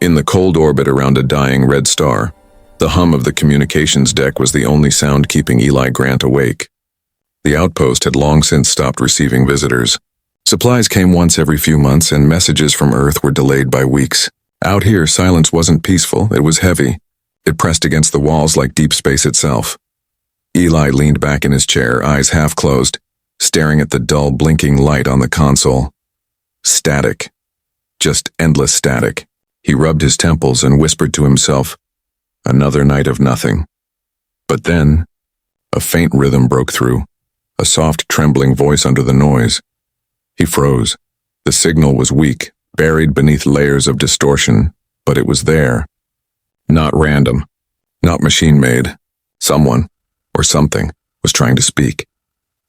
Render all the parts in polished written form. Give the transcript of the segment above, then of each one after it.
In the cold orbit around a dying red star, the hum of the communications deck was the only sound keeping Eli Grant awake. The outpost had long since stopped receiving visitors. Supplies came once every few months, and messages from Earth were delayed by weeks. Out here, silence wasn't peaceful, it was heavy. It pressed against the walls like deep space itself. Eli leaned back in his chair, eyes half closed, staring at the dull, blinking light on the console. Static. Just endless static. He rubbed his temples and whispered to himself, "Another night of nothing." But then, a faint rhythm broke through, a soft, trembling voice under the noise. He froze. The signal was weak, buried beneath layers of distortion, but it was there. Not random, not machine-made. Someone, or something, was trying to speak.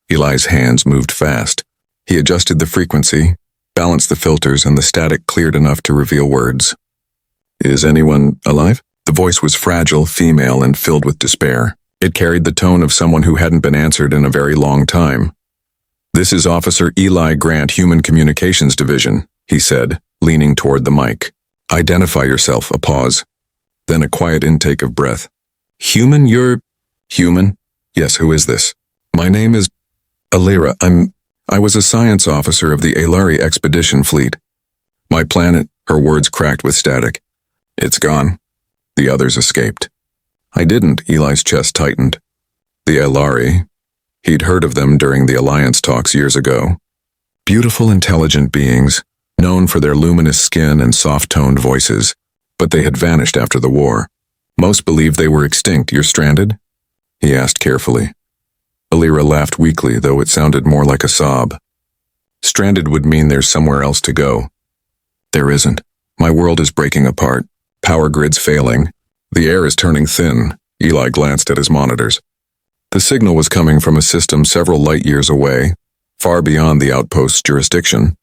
Eli's hands moved fast. He adjusted the frequency, balanced the filters, and the static cleared enough to reveal words. "Is anyone alive?" The voice was fragile, female, and filled with despair. It carried the tone of someone who hadn't been answered in a very long time. "This is Officer Eli Grant, Human Communications Division," he said, leaning toward the mic. "Identify yourself." A pause. Then a quiet intake of breath. "Human, you're..." "Human? Yes, who is this?" "My name is Alyra. I was a science officer of the Alyra expedition fleet. My planet..." Her words cracked with static. "It's gone. The others escaped." "I didn't." Eli's chest tightened. The Alyra. He'd heard of them during the Alliance talks years ago. Beautiful, intelligent beings, known for their luminous skin and soft-toned voices, but they had vanished after the war. "Most believed they were extinct. You're stranded?" he asked carefully. Alyra laughed weakly, though it sounded more like a sob. "Stranded would mean there's somewhere else to go." "There isn't. My world is breaking apart. Power grids failing. The air is turning thin." Eli glanced at his monitors. The signal was coming from a system several light-years away, far beyond the outpost's jurisdiction.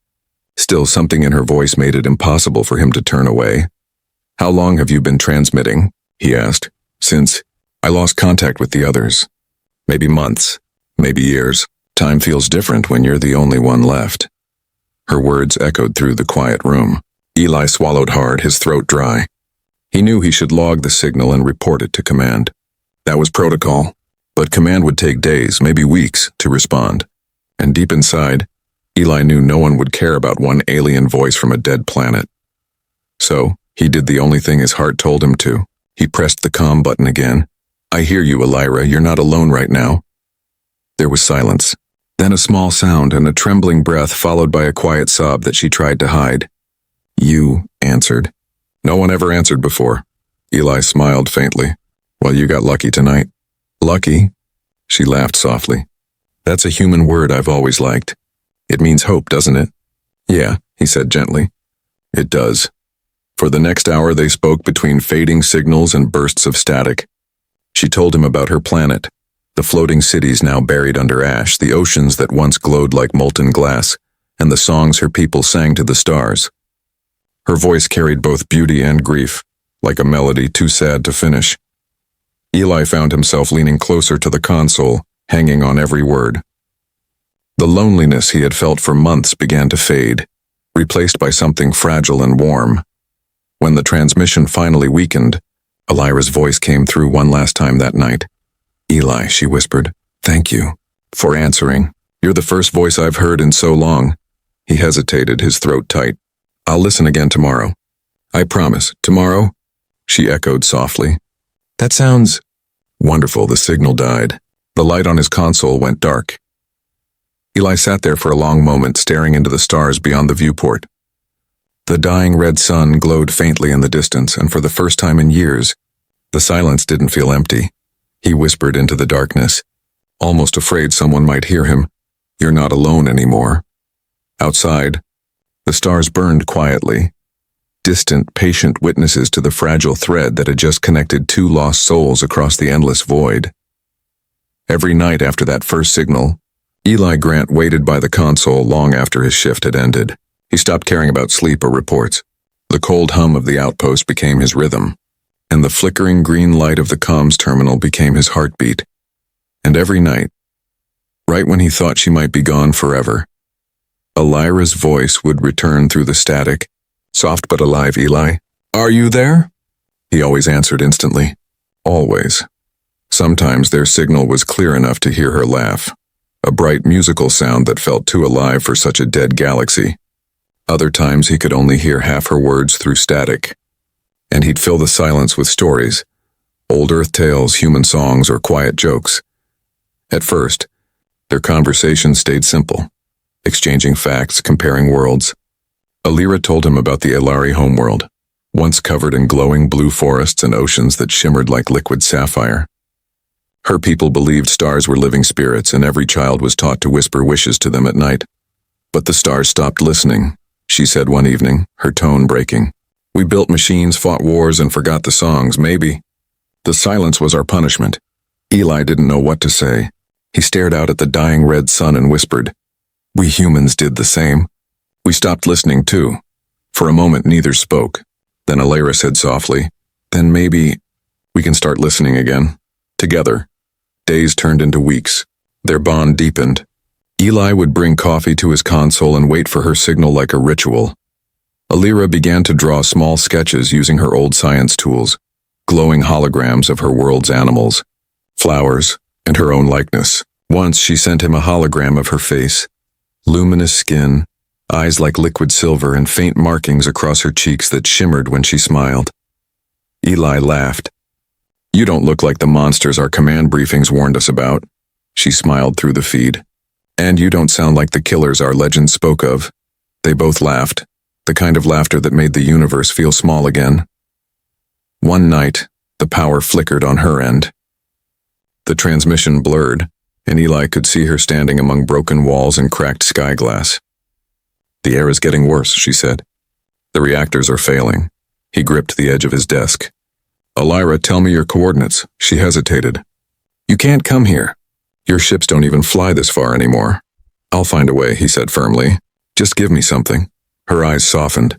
Still, something in her voice made it impossible for him to turn away. "How long have you been transmitting?" he asked. "Since I lost contact with the others. Maybe months, maybe years. Time feels different when you're the only one left." Her words echoed through the quiet room. Eli swallowed hard, his throat dry. He knew he should log the signal and report it to command. That was protocol, but command would take days, maybe weeks, to respond. And deep inside, Eli knew no one would care about one alien voice from a dead planet. So, he did the only thing his heart told him to. He pressed the comm button again. "I hear you, Alyra. You're not alone right now." There was silence. Then a small sound and a trembling breath followed by a quiet sob that she tried to hide. "You answered." "No one ever answered before." Eli smiled faintly. "Well, you got lucky tonight." "Lucky?" She laughed softly. "That's a human word I've always liked. It means hope, doesn't it?" "Yeah," he said gently. "It does." For the next hour they spoke between fading signals and bursts of static. She told him about her planet, the floating cities now buried under ash, the oceans that once glowed like molten glass, and the songs her people sang to the stars. Her voice carried both beauty and grief, like a melody too sad to finish. Eli found himself leaning closer to the console, hanging on every word. The loneliness he had felt for months began to fade, replaced by something fragile and warm. When the transmission finally weakened, Alyra's voice came through one last time that night. "Eli," she whispered, "thank you for answering. You're the first voice I've heard in so long." He hesitated, his throat tight. "I'll listen again tomorrow." "I promise. Tomorrow?" she echoed softly. "That sounds..." Wonderful. The signal died. The light on his console went dark. Eli sat there for a long moment, staring into the stars beyond the viewport. The dying red sun glowed faintly in the distance, and for the first time in years, the silence didn't feel empty. He whispered into the darkness, almost afraid someone might hear him, "You're not alone anymore." Outside, the stars burned quietly, distant, patient witnesses to the fragile thread that had just connected two lost souls across the endless void. Every night after that first signal, Eli Grant waited by the console long after his shift had ended. He stopped caring about sleep or reports. The cold hum of the outpost became his rhythm, and the flickering green light of the comms terminal became his heartbeat. And every night, right when he thought she might be gone forever, Alyra's voice would return through the static. "Soft but alive, Eli. "Are you there?" He always answered instantly. Always. Sometimes their signal was clear enough to hear her laugh, a bright musical sound that felt too alive for such a dead galaxy. Other times he could only hear half her words through static, and he'd fill the silence with stories, old Earth tales, human songs, or quiet jokes. At first, their conversation stayed simple, exchanging facts, comparing worlds. Alyra told him about the Alyra homeworld, once covered in glowing blue forests and oceans that shimmered like liquid sapphire. Her people believed stars were living spirits, and every child was taught to whisper wishes to them at night. But the stars stopped listening, she said one evening, her tone breaking. "We built machines, fought wars, and forgot the songs, maybe. The silence was our punishment." Eli didn't know what to say. He stared out at the dying red sun and whispered, "We humans did the same. We stopped listening too." For a moment neither spoke. Then Alyra said softly, "Then maybe we can start listening again. Together." Days turned into weeks. Their bond deepened. Eli would bring coffee to his console and wait for her signal like a ritual. Alyra began to draw small sketches using her old science tools, glowing holograms of her world's animals, flowers, and her own likeness. Once she sent him a hologram of her face, luminous skin, eyes like liquid silver, and faint markings across her cheeks that shimmered when she smiled. Eli laughed. "You don't look like the monsters our command briefings warned us about," she smiled through the feed. "And you don't sound like the killers our legend spoke of." They both laughed, the kind of laughter that made the universe feel small again. One night, the power flickered on her end. The transmission blurred, and Eli could see her standing among broken walls and cracked sky glass. "The air is getting worse," she said. "The reactors are failing." He gripped the edge of his desk. "Alyra, tell me your coordinates." She hesitated. "You can't come here. Your ships don't even fly this far anymore." "I'll find a way," he said firmly. "Just give me something." Her eyes softened.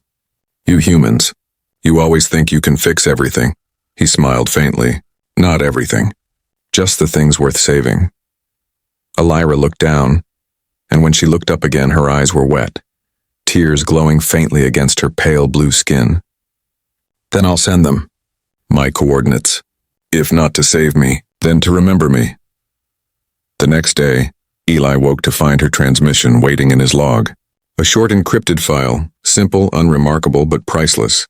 "You humans, you always think you can fix everything." He smiled faintly. "Not everything. Just the things worth saving." Alyra looked down, and when she looked up again, her eyes were wet, tears glowing faintly against her pale blue skin. "Then I'll send them. My coordinates. If not to save me, then to remember me." The next day, Eli woke to find her transmission waiting in his log. A short encrypted file, simple, unremarkable, but priceless.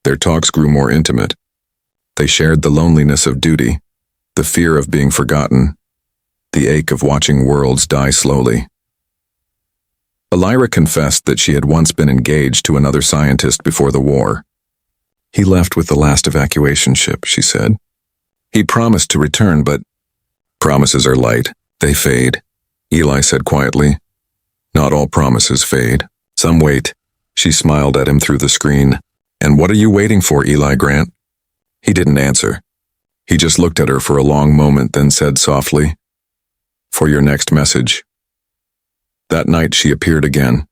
Their talks grew more intimate. They shared the loneliness of duty, the fear of being forgotten, the ache of watching worlds die slowly. Alyra confessed that she had once been engaged to another scientist before the war. "He left with the last evacuation ship," she said. "He promised to return, but—" "Promises are light. They fade," Eli said quietly. "Not all promises fade. Some wait." She smiled at him through the screen. "And what are you waiting for, Eli Grant?" He didn't answer. He just looked at her for a long moment, then said softly, "For your next message." That night she appeared again,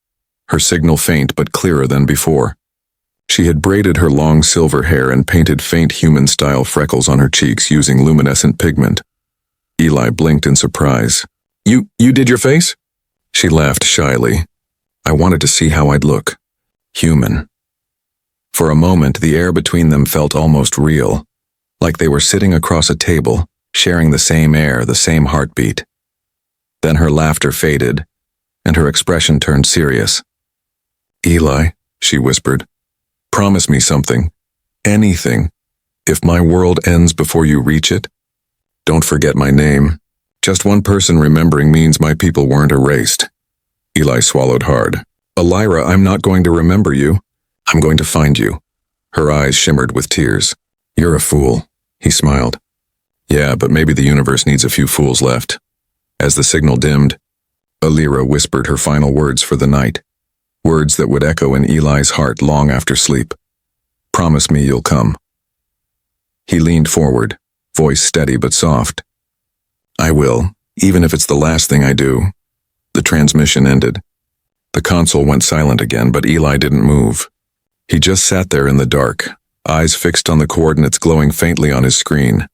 her signal faint but clearer than before. She had braided her long silver hair and painted faint human-style freckles on her cheeks using luminescent pigment. Eli blinked in surprise. You did your face?" She laughed shyly. "I wanted to see how I'd look. Human." For a moment, the air between them felt almost real, like they were sitting across a table, sharing the same air, the same heartbeat. Then her laughter faded, and her expression turned serious. "Eli," she whispered, "promise me something. Anything. If my world ends before you reach it, don't forget my name. Just one person remembering means my people weren't erased." Eli swallowed hard. "Alyra, I'm not going to remember you. I'm going to find you." Her eyes shimmered with tears. "You're a fool," he smiled. "Yeah, but maybe the universe needs a few fools left." As the signal dimmed, Alyra whispered her final words for the night, words that would echo in Eli's heart long after sleep. "Promise me you'll come." He leaned forward, voice steady but soft. "I will, even if it's the last thing I do." The transmission ended. The console went silent again, but Eli didn't move. He just sat there in the dark, eyes fixed on the coordinates glowing faintly on his screen.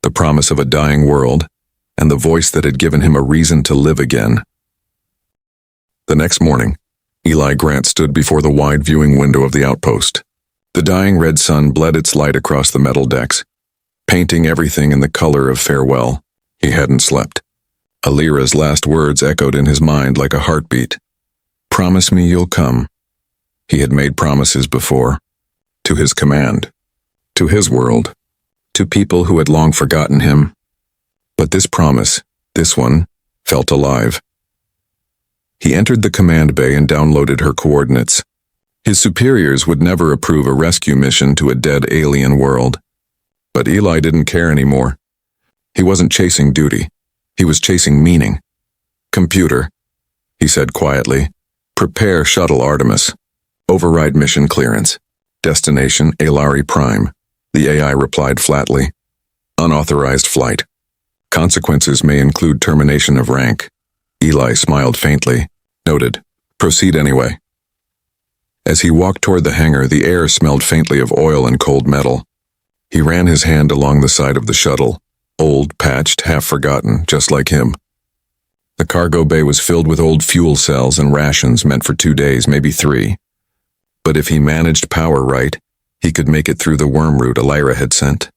The promise of a dying world, and the voice that had given him a reason to live again. The next morning, Eli Grant stood before the wide viewing window of the outpost. The dying red sun bled its light across the metal decks, painting everything in the color of farewell. He hadn't slept. Alyra's last words echoed in his mind like a heartbeat. Promise me you'll come. He had made promises before. To his command. To his world. To people who had long forgotten him. But this promise, this one, felt alive. He entered the command bay and downloaded her coordinates. His superiors would never approve a rescue mission to a dead alien world. But Eli didn't care anymore. He wasn't chasing duty. He was chasing meaning. Computer, he said quietly, prepare shuttle Artemis. Override mission clearance. Destination Alyra Prime. The AI replied flatly. Unauthorized flight. Consequences may include termination of rank. Eli smiled faintly. Noted. Proceed anyway. As he walked toward the hangar, the air smelled faintly of oil and cold metal. He ran his hand along the side of the shuttle. Old, patched, half-forgotten, just like him. The cargo bay was filled with old fuel cells and rations meant for 2 days, maybe 3. But if he managed power right, he could make it through the worm route Alyra had sent.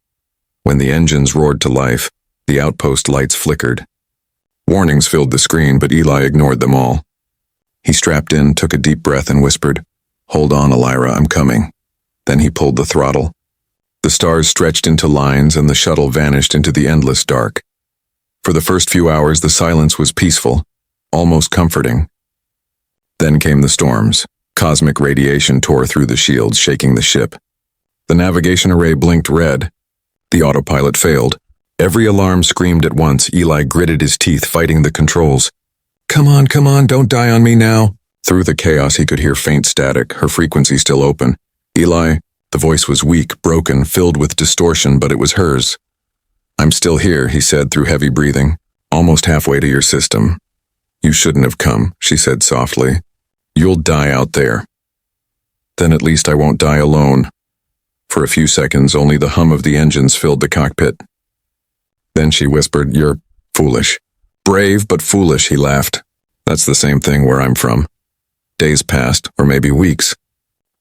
When the engines roared to life, the outpost lights flickered. Warnings filled the screen, but Eli ignored them all. He strapped in, took a deep breath, and whispered, "Hold on, Alyra, I'm coming." Then he pulled the throttle. The stars stretched into lines and the shuttle vanished into the endless dark. For the first few hours, the silence was peaceful, almost comforting. Then came the storms. Cosmic radiation tore through the shields, shaking the ship. The navigation array blinked red. The autopilot failed. Every alarm screamed at once. Eli gritted his teeth, fighting the controls. Come on, don't die on me now." Through the chaos, he could hear faint static, her frequency still open. "Eli," the voice was weak, broken, filled with distortion, but it was hers. "I'm still here," he said through heavy breathing. "Almost halfway to your system." "You shouldn't have come," she said softly. "You'll die out there." "Then at least I won't die alone." For a few seconds, only the hum of the engines filled the cockpit. Then she whispered, "You're foolish." "Brave, but foolish," he laughed. "That's the same thing where I'm from." Days passed, or maybe weeks.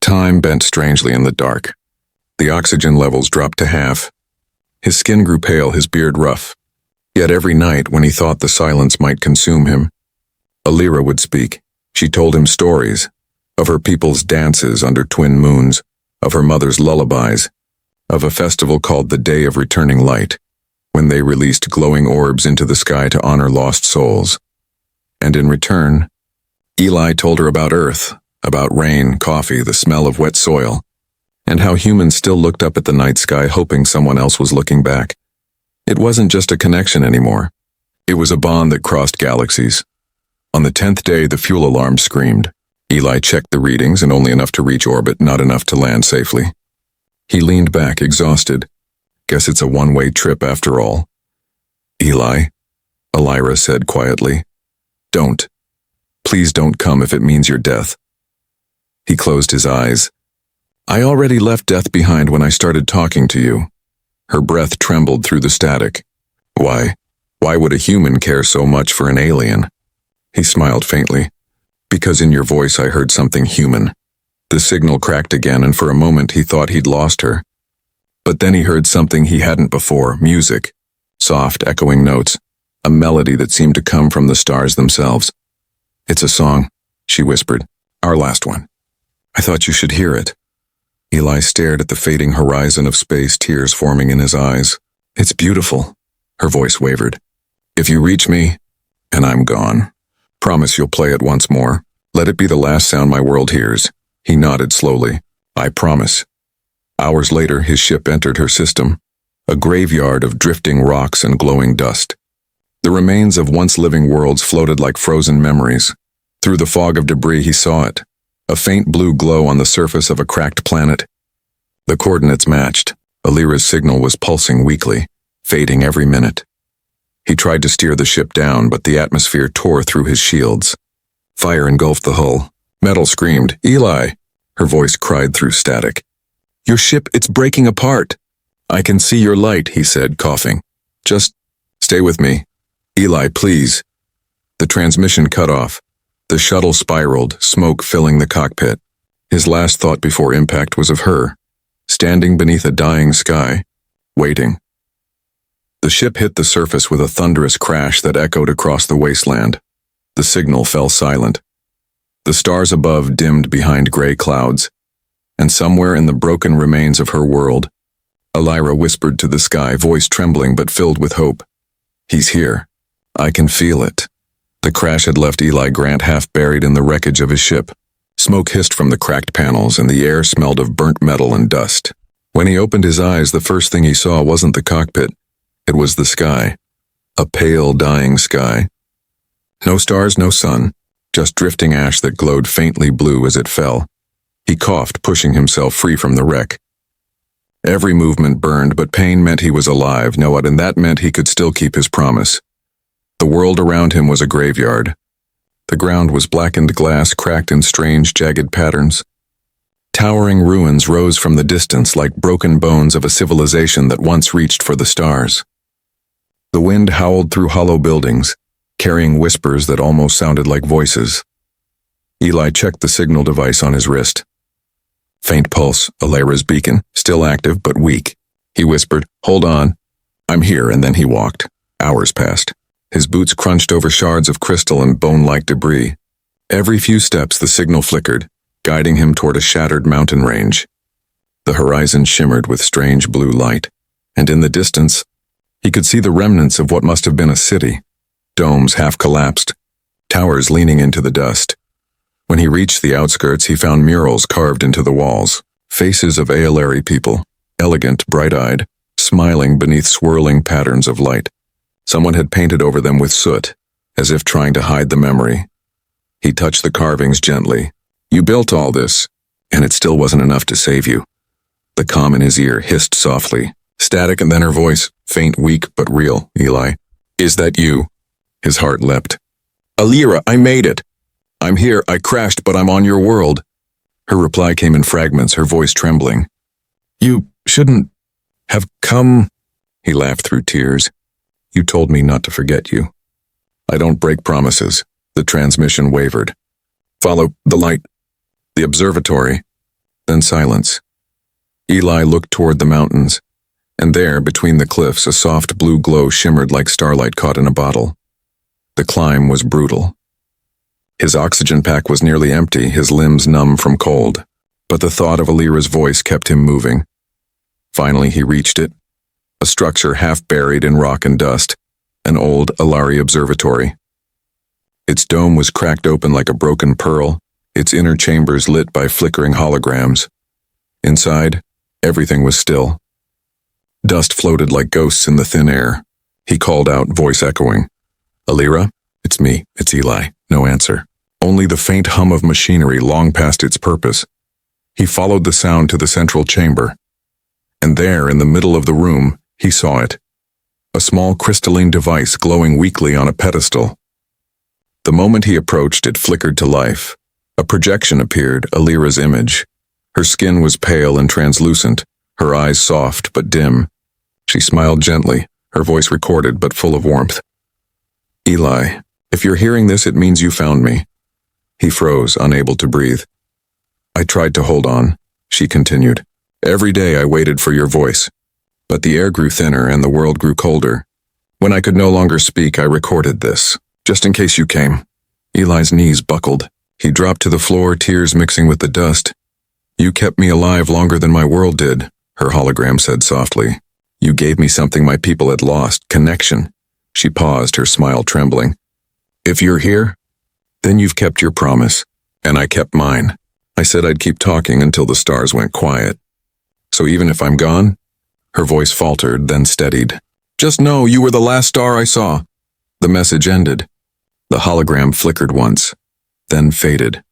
Time bent strangely in the dark. The oxygen levels dropped to half. His skin grew pale, his beard rough. Yet every night, when he thought the silence might consume him, Alyra would speak. She told him stories, of her people's dances under twin moons, of her mother's lullabies, of a festival called the Day of Returning Light, when they released glowing orbs into the sky to honor lost souls. And in return, Eli told her about Earth, about rain, coffee, the smell of wet soil, and how humans still looked up at the night sky hoping someone else was looking back. It wasn't just a connection anymore. It was a bond that crossed galaxies. On the 10th day, the fuel alarm screamed. Eli checked the readings, and only enough to reach orbit, not enough to land safely. He leaned back, exhausted. Guess it's a one-way trip after all. "Eli," Alyra said quietly. "Don't. Please don't come if it means your death." He closed his eyes. "I already left death behind when I started talking to you." Her breath trembled through the static. Why would a human care so much for an alien?" He smiled faintly. "Because in your voice I heard something human." The signal cracked again, and for a moment he thought he'd lost her. But then he heard something he hadn't before, music. Soft, echoing notes. A melody that seemed to come from the stars themselves. "It's a song," she whispered. "Our last one. I thought you should hear it." Eli stared at the fading horizon of space, tears forming in his eyes. "It's beautiful." Her voice wavered. "If you reach me, and I'm gone, promise you'll play it once more. Let it be the last sound my world hears." He nodded slowly. "I promise." Hours later, his ship entered her system, a graveyard of drifting rocks and glowing dust. The remains of once living worlds floated like frozen memories. Through the fog of debris, he saw it, a faint blue glow on the surface of a cracked planet. The coordinates matched. Alyra's signal was pulsing weakly, fading every minute. He tried to steer the ship down, but the atmosphere tore through his shields. Fire engulfed the hull. Metal screamed, "Eli!" Her voice cried through static. "Your ship, it's breaking apart." "I can see your light," he said, coughing. "Just stay with me. Eli, please." The transmission cut off. The shuttle spiraled, smoke filling the cockpit. His last thought before impact was of her, standing beneath a dying sky, waiting. The ship hit the surface with a thunderous crash that echoed across the wasteland. The signal fell silent. The stars above dimmed behind gray clouds, and somewhere in the broken remains of her world, Alyra whispered to the sky, voice trembling but filled with hope. "He's here. I can feel it." The crash had left Eli Grant half buried in the wreckage of his ship. Smoke hissed from the cracked panels, and the air smelled of burnt metal and dust. When he opened his eyes, the first thing he saw wasn't the cockpit. It was the sky. A pale, dying sky. No stars, no sun, just drifting ash that glowed faintly blue as it fell. He coughed, pushing himself free from the wreck. Every movement burned, but pain meant he was alive, and that meant he could still keep his promise. The world around him was a graveyard. The ground was blackened glass, cracked in strange, jagged patterns. Towering ruins rose from the distance like broken bones of a civilization that once reached for the stars. The wind howled through hollow buildings, carrying whispers that almost sounded like voices. Eli checked the signal device on his wrist. Faint pulse, Alyra's beacon, still active but weak. He whispered, "Hold on. I'm here," and then he walked. Hours passed. His boots crunched over shards of crystal and bone-like debris. Every few steps the signal flickered, guiding him toward a shattered mountain range. The horizon shimmered with strange blue light, and in the distance, he could see the remnants of what must have been a city. Domes half collapsed, towers leaning into the dust. When he reached the outskirts, he found murals carved into the walls, faces of Alyra people, elegant, bright-eyed, smiling beneath swirling patterns of light. Someone had painted over them with soot, as if trying to hide the memory. He touched the carvings gently. "You built all this, and it still wasn't enough to save you." The comm in his ear hissed softly. Static, and then her voice, faint, weak, but real. "Eli, is that you?" His heart leapt. "Alyra, I made it. I'm here, I crashed, but I'm on your world." Her reply came in fragments, her voice trembling. "You shouldn't have come." He laughed through tears. "You told me not to forget you. I don't break promises." The transmission wavered. "Follow the light." The observatory. Then silence. Eli looked toward the mountains, and there, between the cliffs, a soft blue glow shimmered like starlight caught in a bottle. The climb was brutal. His oxygen pack was nearly empty, his limbs numb from cold, but the thought of Alyra's voice kept him moving. Finally he reached it. A structure half buried in rock and dust, an old Alyra observatory. Its dome was cracked open like a broken pearl, its inner chambers lit by flickering holograms. Inside, everything was still. Dust floated like ghosts in the thin air. He called out, voice echoing. "Alyra? It's me, it's Eli." No answer. Only the faint hum of machinery long past its purpose. He followed the sound to the central chamber. And there, in the middle of the room, he saw it. A small crystalline device glowing weakly on a pedestal. The moment he approached, it flickered to life. A projection appeared, Alyra's image. Her skin was pale and translucent, her eyes soft but dim. She smiled gently, her voice recorded but full of warmth. "Eli, if you're hearing this, it means you found me." He froze, unable to breathe. "I tried to hold on," she continued. "Every day I waited for your voice. But the air grew thinner and the world grew colder. When I could no longer speak, I recorded this, just in case you came." Eli's knees buckled. He dropped to the floor, tears mixing with the dust. "You kept me alive longer than my world did," her hologram said softly. "You gave me something my people had lost, connection." She paused, her smile trembling. "If you're here, then you've kept your promise, and I kept mine. I said I'd keep talking until the stars went quiet. So even if I'm gone," her voice faltered, then steadied, "just know you were the last star I saw." The message ended. The hologram flickered once, then faded.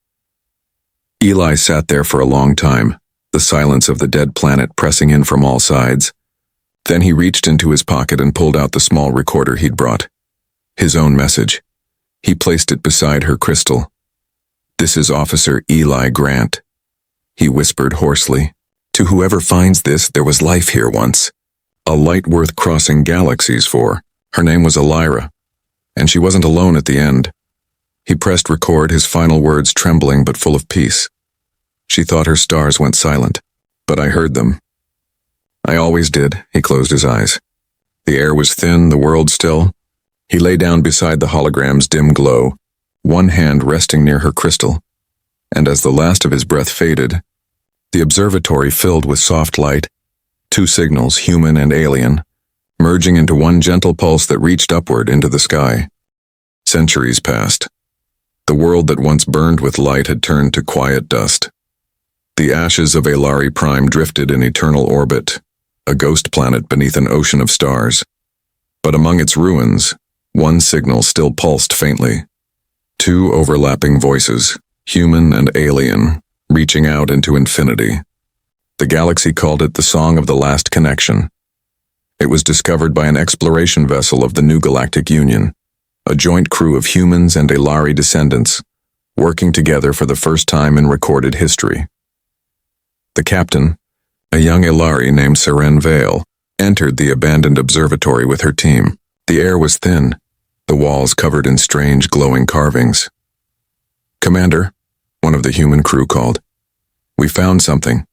Eli sat there for a long time, the silence of the dead planet pressing in from all sides. Then he reached into his pocket and pulled out the small recorder he'd brought. His own message. He placed it beside her crystal. "This is Officer Eli Grant," he whispered hoarsely. "To whoever finds this, there was life here once. A light worth crossing galaxies for. Her name was Alyra, and she wasn't alone at the end." He pressed record, his final words trembling but full of peace. "She thought her stars went silent, but I heard them. I always did. He closed his eyes. The air was thin, the world still. He lay down beside the hologram's dim glow, one hand resting near her crystal, and as the last of his breath faded, the observatory filled with soft light, two signals, human and alien, merging into one gentle pulse that reached upward into the sky. Centuries passed. The world that once burned with light had turned to quiet dust. The ashes of Alyra Prime drifted in eternal orbit, a ghost planet beneath an ocean of stars. But among its ruins, one signal still pulsed faintly. Two overlapping voices, human and alien, reaching out into infinity. The galaxy called it the Song of the Last Connection. It was discovered by an exploration vessel of the New Galactic Union, a joint crew of humans and Alyra descendants, working together for the first time in recorded history. The captain, a young Alyra named Seren Vale, entered the abandoned observatory with her team. The air was thin, the walls covered in strange glowing carvings. "Commander," one of the human crew called, "we found something.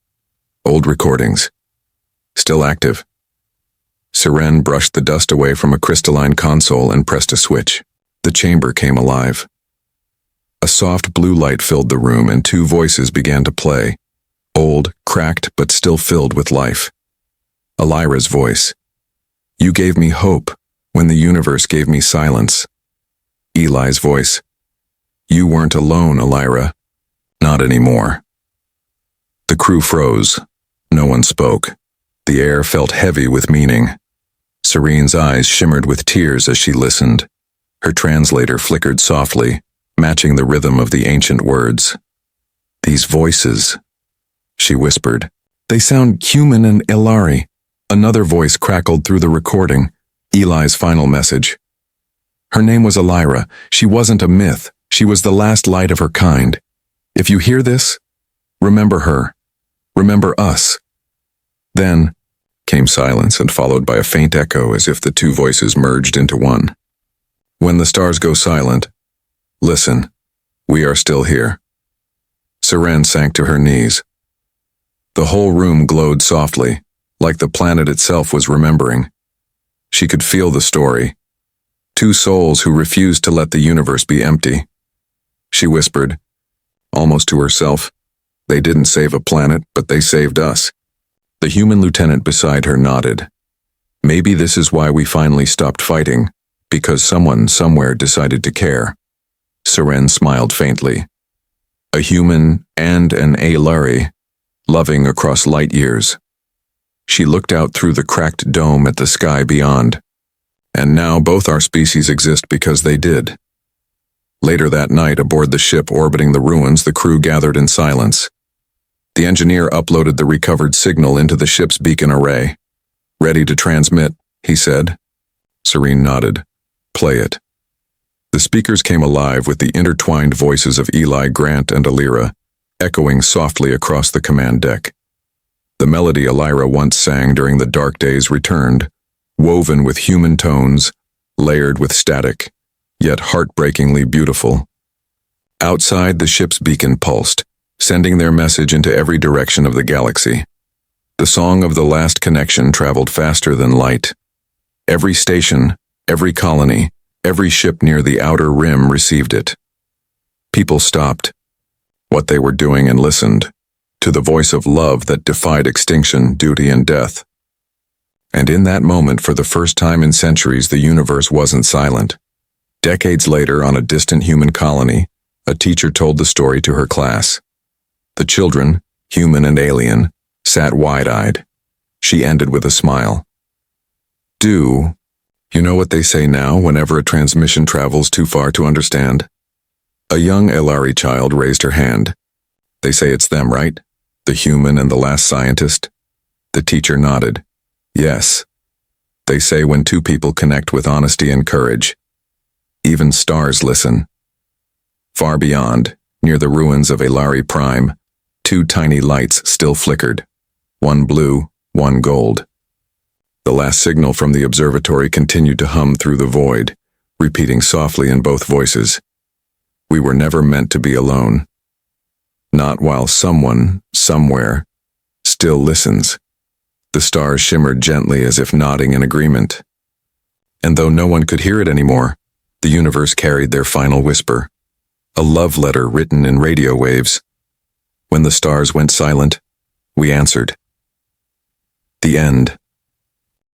Old recordings. Still active." Seren brushed the dust away from a crystalline console and pressed a switch. The chamber came alive. A soft blue light filled the room and two voices began to play, old, cracked, but still filled with life. Alyra's voice. "You gave me hope when the universe gave me silence." Eli's voice. "You weren't alone, Alyra. Not anymore." The crew froze. No one spoke. The air felt heavy with meaning. Serene's eyes shimmered with tears as she listened. Her translator flickered softly, matching the rhythm of the ancient words. "These voices," she whispered. "They sound human and Alyra." Another voice crackled through the recording, Eli's final message. Her name was Alyra. She wasn't a myth. She was the last light of her kind. If you hear this, remember her. Remember us. Then came silence and followed by a faint echo as if the two voices merged into one. "When the stars go silent, listen. We are still here." Seren sank to her knees. The whole room glowed softly, like the planet itself was remembering. She could feel the story. Two souls who refused to let the universe be empty. She whispered, almost to herself, "They didn't save a planet, but they saved us." The human lieutenant beside her nodded. "Maybe this is why we finally stopped fighting, because someone somewhere decided to care." Seren smiled faintly. A human and an Alyra, loving across light years. She looked out through the cracked dome at the sky beyond. And now both our species exist because they did. Later that night, aboard the ship orbiting the ruins, the crew gathered in silence. The engineer uploaded the recovered signal into the ship's beacon array. "Ready to transmit," he said. Serene nodded. "Play it." The speakers came alive with the intertwined voices of Eli Grant and Alyra, echoing softly across the command deck. The melody Alyra once sang during the dark days returned, woven with human tones, layered with static, yet heartbreakingly beautiful. Outside, the ship's beacon pulsed, sending their message into every direction of the galaxy. The Song of the Last Connection traveled faster than light. Every station, every colony, every ship near the outer rim received it. People stopped what they were doing and listened to the voice of love that defied extinction, duty, and death. And in that moment, for the first time in centuries, the universe wasn't silent. Decades later, on a distant human colony, a teacher told the story to her class. The children, human and alien, sat wide-eyed. She ended with a smile. "Do you know what they say now whenever a transmission travels too far to understand?" A young Alyra child raised her hand. "They say it's them, right? The human and the last scientist?" The teacher nodded. "Yes. They say when two people connect with honesty and courage, even stars listen." Far beyond, near the ruins of Alyra Prime, two tiny lights still flickered, one blue, one gold. The last signal from the observatory continued to hum through the void, repeating softly in both voices. "We were never meant to be alone. Not while someone, somewhere, still listens." The stars shimmered gently as if nodding in agreement. And though no one could hear it anymore, the universe carried their final whisper, a love letter written in radio waves. When the stars went silent, we answered. The end.